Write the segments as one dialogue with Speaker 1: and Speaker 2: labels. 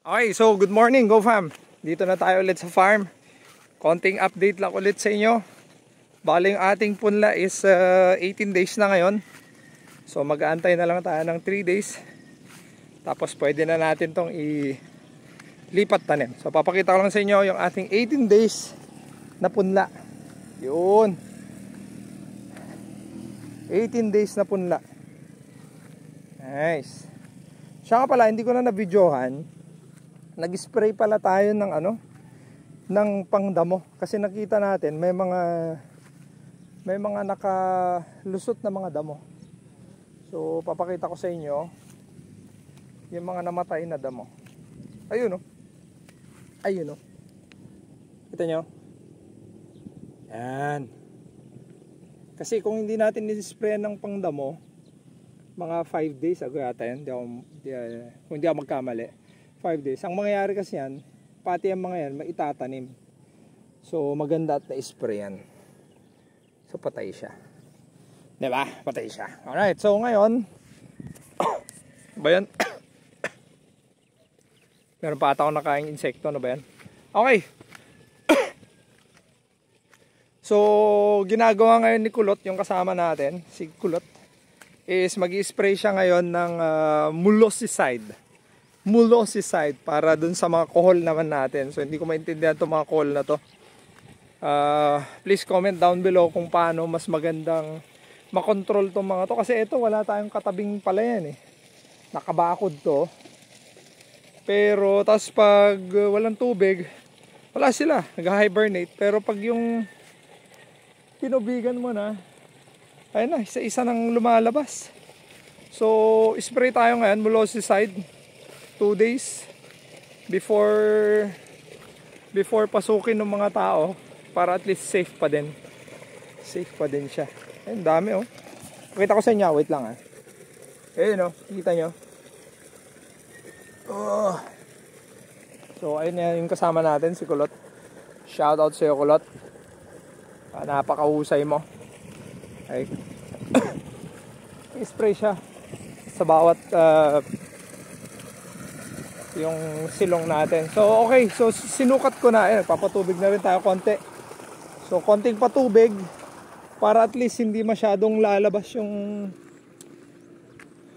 Speaker 1: Okay, so good morning, Go Fam. Dito na tayo ulit sa farm. Konting update lang ulit sa inyo. Bali yung ating punla is 18 days na ngayon. So mag-aantay na lang tayo ng 3 days. Tapos pwede na natin tong ilipat tanim. So papakita ko lang sa inyo yung ating 18 days na punla. Yun. 18 days na punla. Nice. Siya nga pala, hindi ko na na-videohan. Nag-spray pala tayo ng ng pangdamo kasi nakita natin may mga nakalusot na mga damo. So papakita ko sa inyo yung mga namatay na damo. Ayun oh. Ayun oh. Kita nyo? Yan. Kasi kung hindi natin ni-sprayan ng pangdamo, mga 5 days ago yata yan, hindi ako magkamali, 5 days. Ang mangyayari kasi yan, pati ang mga yan, maitatanim. So maganda at na-spray yan. So patay siya. Diba? Patay siya. Alright, so ngayon, ba yan? Meron pa ata akong nakaing insekto, ano ba yan? Okay. So ginagawa ngayon ni Kulot, yung kasama natin, si Kulot, is mag-i-spray siya ngayon ng Mulosicide para dun sa mga kohol naman natin. So hindi ko maintindihan itong mga kohol na to. Please comment down below kung paano mas magandang makontrol itong mga to. Kasi ito wala tayong katabing pala yan eh. Nakabakod to. Pero tas pag walang tubig, wala sila. Nag-hibernate. Pero pag yung tinubigan mo na, ayun na, isa-isa nang lumalabas. So spray tayo ngayon, Mulosicide. 2 days before pasukin ng mga tao para at least safe pa din siya. Ayun, dami oh. Pakita ko sa inyo, wait lang ah. Ayun oh, kita nyo oh. So ayun na yung kasama natin, si Kulot. Shout out sa iyo, Kulot. Napakahusay mo. Ay spray siya sa bawat yung silong natin. So okay, so sinukat ko na, papatubig na rin tayo konti. So konting patubig para at least hindi masyadong lalabas yung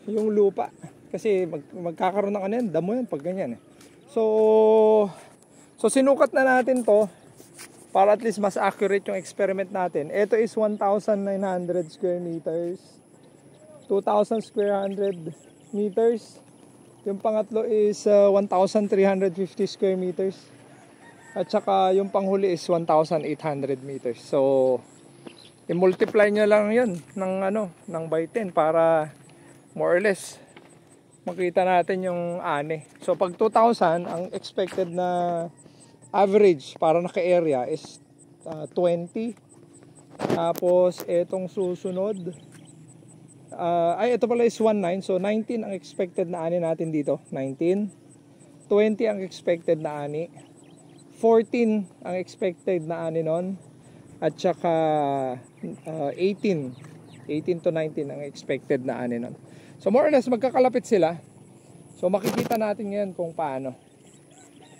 Speaker 1: lupa. Kasi magkakaroon ng yan, damo yan pag ganyan eh. So sinukat na natin to para at least mas accurate yung experiment natin. Ito is 1,900 square meters, 2,000 square meters. Yung pangatlo is 1,350 square meters. At saka yung panghuli is 1,800 meters. So i-multiply nyo lang yun ng by 10 para more or less makita natin yung ani. So pag 2,000, ang expected na average para naka-area is 20. Tapos etong susunod, ito pala is 19. So 19 ang expected na ani natin dito. 19. 20 ang expected na ani. 14 ang expected na ani nun. At saka 18 to 19 ang expected na ani nun. So more or less magkakalapit sila. So makikita natin ngayon kung paano.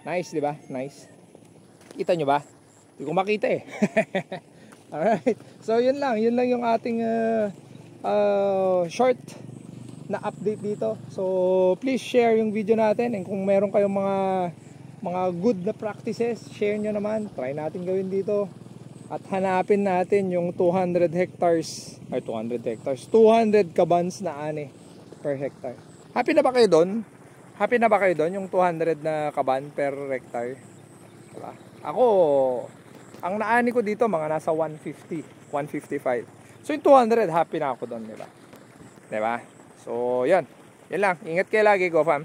Speaker 1: Nice, di ba? Nice. Kita nyo ba? Hindi ko makita eh. Alright. So yun lang yung ating short na update dito. So please share yung video natin, and kung meron kayong mga good na practices, share nyo naman. Try natin gawin dito at hanapin natin yung 200 kabans na ani per hectare. Happy na ba kayo doon? Happy na ba kayo doon yung 200 na kaban per hectare? Diba? Ako, ang naani ko dito mga nasa 150, 155. So yung 200, happy na ako doon, diba? Diba? So yan. Yan lang. Ingat kayo lagi, Go Fam.